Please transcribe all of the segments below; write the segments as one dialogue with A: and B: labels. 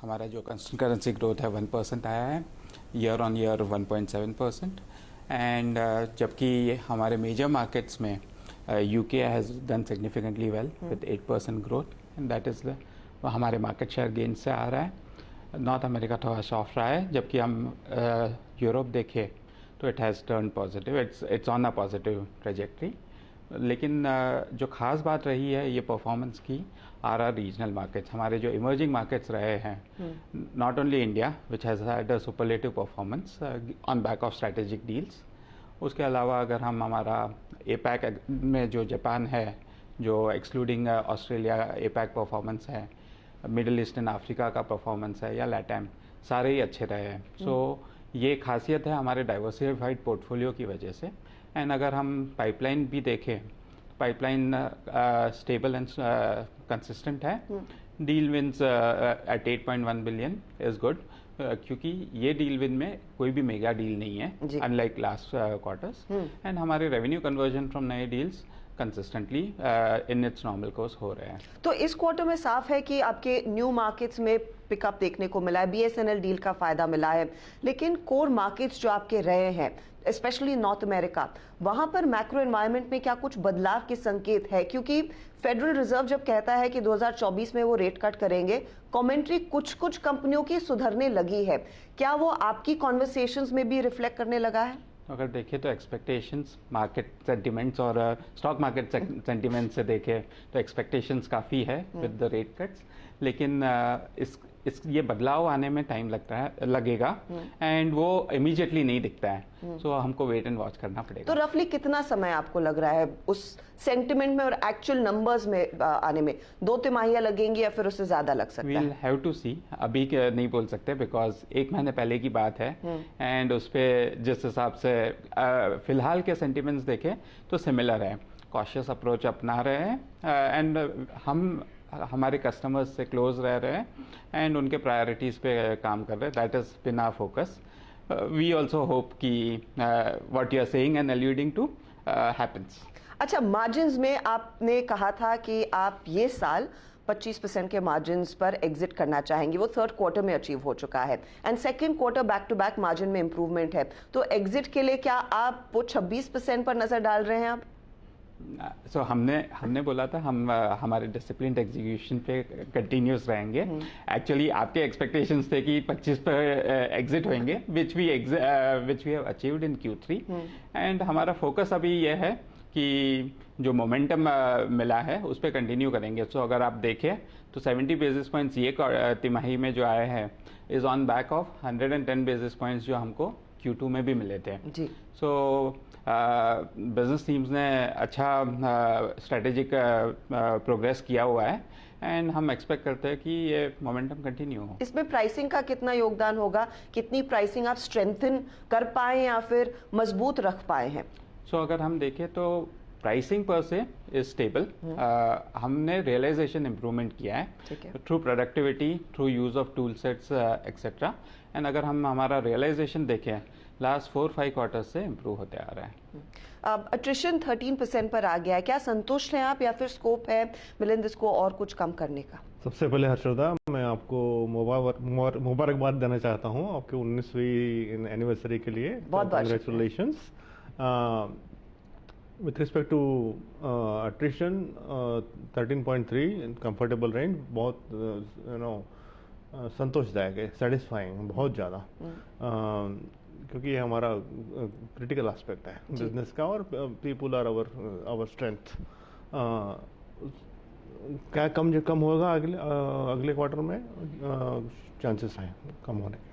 A: हमारा जो constant currency growth है 1% आया है, ईयर ऑन ईयर 1.7%। एंड जबकि हमारे मेजर मार्केट्स में UK has done significantly well with 8% growth, and that is the हमारे मार्केट शेयर गेन से आ रहा है। नॉर्थ अमेरिका थोड़ा सॉफ्ट रहा है, जबकि हम यूरोप देखें तो it has turn positive, it's on a positive trajectory. लेकिन जो ख़ास बात रही है ये परफॉर्मेंस की आर रीजनल मार्केट्स, हमारे जो इमर्जिंग मार्केट्स रहे हैं, not only India which has had a superlative performance on back of strategic deals. उसके अलावा अगर हम हमारा एपैक में जो जापान है, जो एक्सक्लूडिंग ऑस्ट्रेलिया एपैक परफॉर्मेंस है, मिडिल ईस्ट एंड अफ्रीका का परफॉर्मेंस है, या लैटम, सारे ही अच्छे रहे हैं। सो ये खासियत है हमारे डाइवर्सिफाइड पोर्टफोलियो की वजह से। एंड अगर हम पाइपलाइन भी देखें, पाइपलाइन स्टेबल एंड कंसिस्टेंट है। Deal wins at 8.1 billion is good, क्योंकि ये डील विन में कोई भी मेगा डील नहीं है, अनलाइक लास्ट क्वार्टर्स। एंड हमारे रेवेन्यू कन्वर्जन फ्रॉम नए deals consistently in its normal course हो रहे हैं।
B: तो इस क्वार्टर में साफ है कि आपके न्यू मार्केट्स में पिकअप देखने को मिला है, बीएसएनएल डील का फायदा मिला है, लेकिन कोर मार्केट्स जो आपके रहे हैं स्पेशली नॉर्थ अमेरिका, वहां पर मैक्रो एनवायरनमेंट में क्या कुछ बदलाव के संकेत है? क्योंकि फेडरल रिजर्व जब कहता है कि 2024 में वो रेट कट करेंगे, कमेंट्री कुछ कुछ कंपनियों की सुधरने लगी है, क्या वो आपकी कॉन्वर्सेशंस में भी रिफ्लेक्ट करने लगा है?
A: अगर देखें तो एक्सपेक्टेशंस, मार्केट सेंटिमेंट्स और स्टॉक मार्केट सेंटिमेंट्स से देखें तो एक्सपेक्टेशंस काफ़ी है विद द रेट कट्स, लेकिन इस ये बदलाव आने में टाइम लगेगा, एंड वो इमीडिएटली नहीं दिखता है। सो हमको वेट एंड वॉच करना पड़ेगा।
B: तो रफली कितना समय आपको लग रहा है उस सेंटिमेंट में और एक्चुअल नंबर्स में आने में? 2 तिमाहियां लगेंगी या फिर उससे ज्यादा लग सकता है?
A: वील हैव टू सी, अभी नहीं बोल सकते, बिकॉज 1 महीने पहले की बात है। एंड उस पर जिस हिसाब से फिलहाल के सेंटिमेंट्स देखें तो सिमिलर है, कॉशियस अप्रोच अपना रहे हैं, एंड हम हमारे कस्टमर्स से क्लोज रह रहे हैं एंड उनके प्रायोरिटीज़ पे काम कर रहे हैं। That is been our focus. We also hope कि what you are saying and alluding to happens.
B: अच्छा, मार्जिन्स में आपने कहा था कि आप ये साल 25% के मार्जिन्स पर एग्जिट करना चाहेंगे, वो थर्ड क्वार्टर में अचीव हो चुका है, and second quarter back to back margin में इंप्रूवमेंट है, तो एग्जिट के लिए क्या आप वो 26% पर नजर डाल रहे हैं आप?
A: सो हमने बोला था हम हमारे डिसिप्लिन एग्जीक्यूशन पे कंटिन्यूस रहेंगे। एक्चुअली आपके एक्सपेक्टेशंस थे कि 25 पर एग्जिट होंगे, which we have achieved in Q3, and हमारा फोकस अभी यह है कि जो मोमेंटम मिला है उस पर कंटिन्यू करेंगे। सो अगर आप देखें तो 70 बेसिस पॉइंट्स ये तिमाही में जो आए हैं is on back of 110 basis points जो हमको Q2 में भी मिले थे। सो बिजनेस टीम्स ने अच्छा स्ट्रेटेजिक प्रोग्रेस किया हुआ है, एंड हम एक्सपेक्ट करते हैं कि ये मोमेंटम कंटिन्यू हो।
B: इसमें प्राइसिंग का कितना योगदान होगा? कितनी प्राइसिंग आप स्ट्रेंथन कर पाए या फिर मजबूत रख पाए हैं?
A: सो अगर हम देखें तो प्राइसिंग पर से इज स्टेबल। हमने रियलाइजेशन इम्प्रूवमेंट किया है through productivity, through use of tool sets etcetera, and अगर हम हमारा रियलाइजेशन देखें लास्ट 4-5 क्वार्टर से इम्प्रूव होते आ रहा है।
B: अट्रिशन 13% पर आ गया है, क्या संतुष्ट हैं आप या फिर स्कोप है मिलिंद इसको और कुछ कम करने का?
C: सबसे पहले हर्षदा, मैं आपको मुबारकबाद देना चाहता हूँ आपके 19वीं एनिवर्सरी के लिए।
B: बहुत
C: congratulations. With respect to attrition 13.3 comfortable range, बहुत संतोषदायक है, सेटिस्फाइंग बहुत ज़्यादा, क्योंकि ये हमारा क्रिटिकल एस्पेक्ट है बिजनेस का, और पीपल आर आवर स्ट्रेंथ। क्या कम होगा अगले क्वार्टर में? चांसेस हैं कम होने के।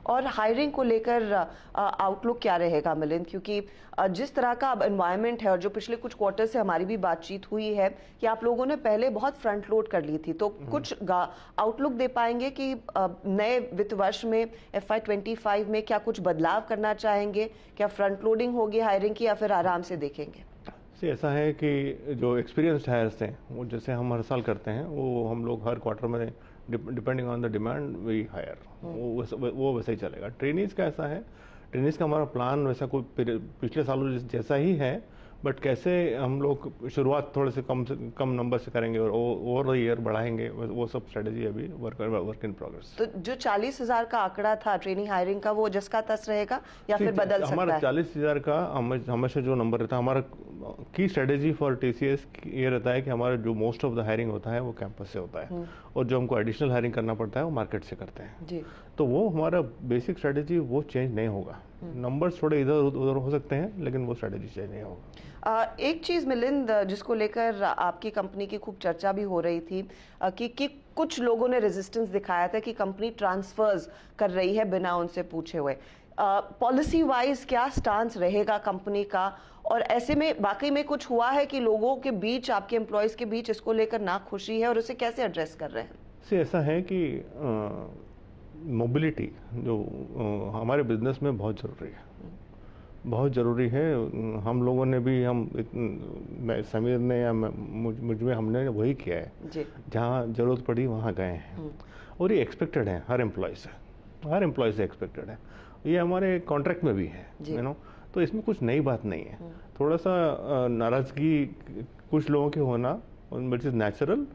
B: और हायरिंग को लेकर आउटलुक क्या रहेगा मिलिंद? क्योंकि जिस तरह का अब एनवायरनमेंट है और जो पिछले कुछ क्वार्टर से हमारी भी बातचीत हुई है कि आप लोगों ने पहले बहुत फ्रंट लोड कर ली थी, तो कुछ आउटलुक दे पाएंगे कि नए वित्त वर्ष में FY25 में क्या कुछ बदलाव करना चाहेंगे? क्या फ्रंट लोडिंग होगी हायरिंग की या फिर आराम से देखेंगे?
C: ऐसा है कि जो एक्सपीरियंस्ड हायर्स हैं वो जैसे हम हर साल करते हैं, वो हम लोग हर क्वार्टर में depending on the demand we hire, वो वैसे ही चलेगा। ट्रेनीज का ऐसा है, ट्रेनीज का हमारा प्लान वैसा कोई पिछले सालों जैसा ही है, बट कैसे हम लोग शुरुआत थोड़े से कम नंबर से करेंगे और ओवर द ईयर बढ़ाएंगे, वो सब स्ट्रेटजी अभी वर्क इन प्रोग्रेस।
B: तो जो 40,000 का आंकड़ा था ट्रेनिंग हायरिंग का, वो जिसका तस रहेगा या फिर बदल सकता
C: हमारा
B: है?
C: 40,000 का हमेशा जो नंबर रहता है, हमारा की स्ट्रेटजी फॉर टीसीएस ये रहता है कि हमारा जो मोस्ट ऑफ द हायरिंग होता है वो कैंपस से होता है, और जो हमको एडिशनल हायरिंग करना पड़ता है वो मार्केट से करते हैं
B: जी।
C: तो वो हमारा बेसिक स्ट्रेटजी वो चेंज नहीं होगा। नंबर्स थोड़े इधर उधर हो सकते हैं लेकिन वो स्ट्रेटजी चेंज नहीं होगा।
B: एक चीज़ मिलिंद जिसको लेकर आपकी कंपनी की खूब चर्चा भी हो रही थी कि कुछ लोगों ने रेजिस्टेंस दिखाया था कि कंपनी ट्रांसफर्स कर रही है बिना उनसे पूछे हुए। पॉलिसी वाइज क्या स्टांस रहेगा कंपनी का, और ऐसे में वाकई में कुछ हुआ है कि लोगों के बीच, आपके एम्प्लॉयज़ के बीच इसको लेकर ना खुशी है और उसे कैसे एड्रेस कर रहे हैं?
C: से ऐसा है कि मोबिलिटी जो हमारे बिजनेस में बहुत ज़रूरी है, बहुत ज़रूरी है। हम लोगों ने भी समीर ने या मुझ में हमने वही किया है
B: जी।
C: जहाँ ज़रूरत पड़ी वहाँ गए हैं, और ये एक्सपेक्टेड है हर एम्प्लॉय से एक्सपेक्टेड है, ये हमारे कॉन्ट्रैक्ट में भी है, यू नो। तो इसमें कुछ नई बात नहीं है। थोड़ा सा नाराज़गी कुछ लोगों की होना, which is natural,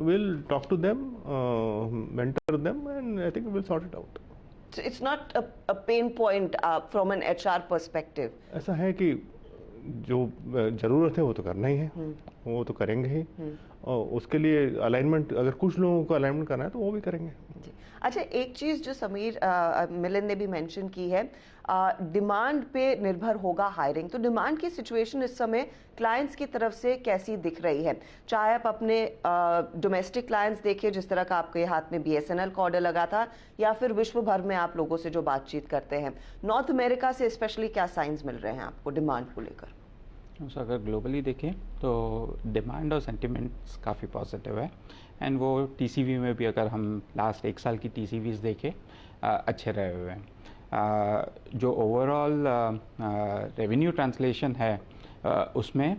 C: we'll talk to them, mentor them, and I think we'll sort it out.
B: So it's not a pain point from an HR perspective.
C: ऐसा है कि जो ज़रूरत है वो तो करना ही है, वो तो करेंगे ही, और उसके लिए अलाइनमेंट, अगर कुछ लोगों को अलाइनमेंट करना है तो वो भी करेंगे।
B: जी। अच्छा, एक चीज़ जो समीर मिलिंद ने भी मेंशन की है, डिमांड पे निर्भर होगा हायरिंग। तो डिमांड की सिचुएशन इस समय क्लाइंट्स की तरफ से कैसी दिख रही है? चाहे आप अपने डोमेस्टिक क्लाइंट्स देखिए, जिस तरह का आपके हाथ में बीएसएनएल का ऑर्डर लगा था, या फिर विश्व भर में आप लोगों से जो बातचीत करते हैं, नॉर्थ अमेरिका से स्पेशली क्या साइंस मिल रहे हैं आपको डिमांड को लेकर?
A: तो अगर ग्लोबली देखें तो डिमांड और सेंटिमेंट्स काफ़ी पॉजिटिव है, एंड वो टीसीवी में भी अगर हम लास्ट 1 साल की टीसीवीज देखें अच्छे रहे हुए हैं। जो ओवरऑल रेवेन्यू ट्रांसलेशन है उसमें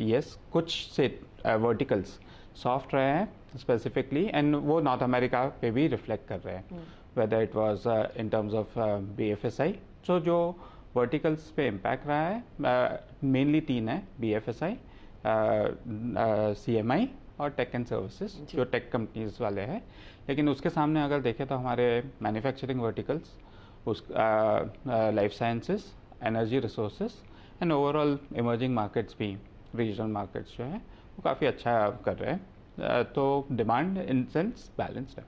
A: यस कुछ से वर्टिकल्स सॉफ्ट रहे हैं स्पेसिफिकली, एंड वो नॉर्थ अमेरिका पे भी रिफ्लेक्ट कर रहे हैं, whether it was in terms of BFSI. So जो वर्टिकल्स पे इम्पैक्ट रहा है मेनली 3 है, बीएफएसआई, सीएमआई और टेक एंड सर्विसेज, जो टेक कंपनीज वाले हैं। लेकिन उसके सामने अगर देखें तो हमारे मैन्युफैक्चरिंग वर्टिकल्स, उस life sciences, energy resources and overall emerging markets भी, रीजनल मार्केट्स जो है वो काफ़ी अच्छा कर रहे हैं। तो डिमांड इन सेंस बैलेंस्ड है।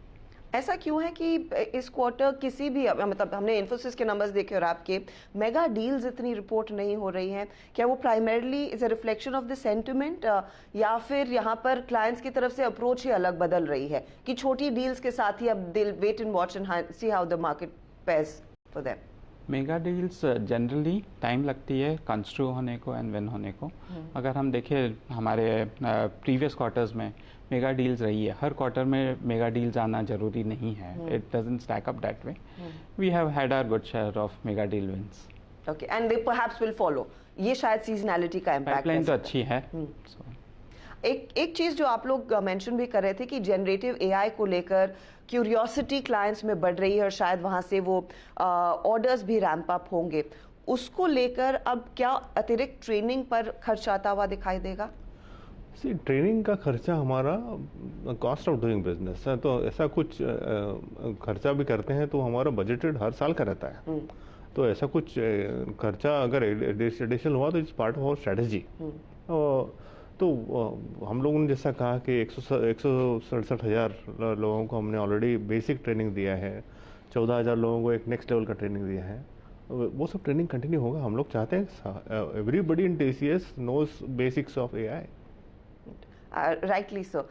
B: ऐसा क्यों है कि इस क्वार्टर किसी भी, मतलब हमने इन्फोसिस के नंबर्स देखे और आपके, मेगा डील्स इतनी रिपोर्ट नहीं हो रही हैं? क्या वो primarily is a reflection of the sentiment, या फिर यहाँ पर क्लाइंट्स की तरफ से अप्रोच ही अलग बदल रही है कि छोटी डील्स के साथ ही अब दिल wait and watch and see how the market pays for them?
A: Mega deals generally time लगती है कंस्ट्रू होने को एंड विन होने को। अगर हम देखें हमारे प्रीवियस क्वार्टर्स में मेगा डील्स रही है, हर क्वार्टर में मेगा डील्स आना जरूरी नहीं है, it doesn't stack up that way. We have had our good share of mega deal wins.
B: Okay, and they perhaps will follow. ये शायद सीजनैलिटी का इम्पैक्ट है।
A: पाइपलाइन तो अच्छी है।
B: एक चीज जो आप लोग मेंशन भी कर रहे थे कि जनरेटिव एआई को लेकर क्यूरियोसिटी क्लाइंट्स में बढ़ रही है और शायद वहां से वो ऑर्डर्स भी रैंप अप होंगे, उसको लेकर अब क्या अतिरिक्त ट्रेनिंग पर खर्च आता हुआ दिखाई देगा?
C: ट्रेनिंग का खर्चा हमारा कॉस्ट ऑफ डूइंग बिजनेस है, तो ऐसा कुछ खर्चा भी करते हैं तो हमारा बजटेड हर साल का रहता है। तो ऐसा कुछ खर्चा अगर एडिशनल हुआ तो it's part of our strategy. तो हम लोगों ने जैसा कहा कि 167,000 लोगों को हमने ऑलरेडी बेसिक ट्रेनिंग दिया है, 14,000 लोगों को एक नेक्स्ट लेवल का ट्रेनिंग दिया है। वो सब ट्रेनिंग कंटिन्यू होगा। हम लोग चाहते हैं everybody in TCS knows basics of AI.
B: Rightly so.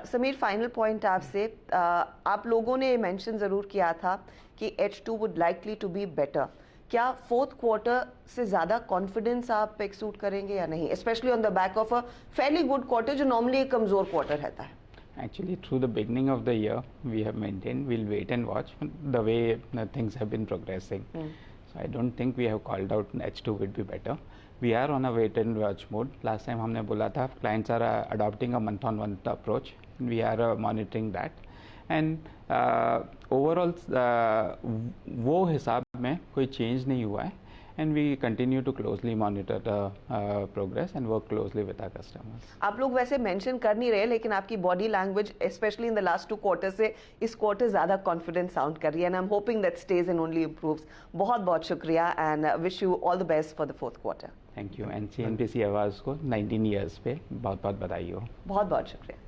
B: Sameer, final point आपसे, आप लोगों ने मेंशन ज़रूर किया था कि H2 would likely to be better. क्या फोर्थ क्वार्टर से ज़्यादा कॉन्फिडेंस आप एक्सूट करेंगे या नहीं, specially on the back of a fairly good quarter जो नॉर्मली एक कमज़ोर क्वार्टर रहता है?
A: Actually, through the beginning of the year, we have maintained, we'll wait and watch the way things have been progressing. So I don't think we have called out H2 would be better. We are on a wait and watch mode. Last time हमने बोला था clients are adopting a month-on-month approach. We are monitoring that. And overall वो हिसाब में कोई change नहीं हुआ है. and we continue to closely monitor the progress and work closely with our customers.
B: आप लोग वैसे मेंशन कर नहीं रहे, लेकिन आपकी body language specially in the last 2 quarter से इस क्वार्टर ज्यादा कॉन्फिडेंट साउंड कर रही है, and I am hoping that stage and only improves. बहुत बहुत शुक्रिया and wish you all the best for the 4th quarter.
A: Thank you. And CNBC आवाज़ को 19 ईयर्स पे बहुत बहुत बधाई हो.
B: बहुत बहुत शुक्रिया.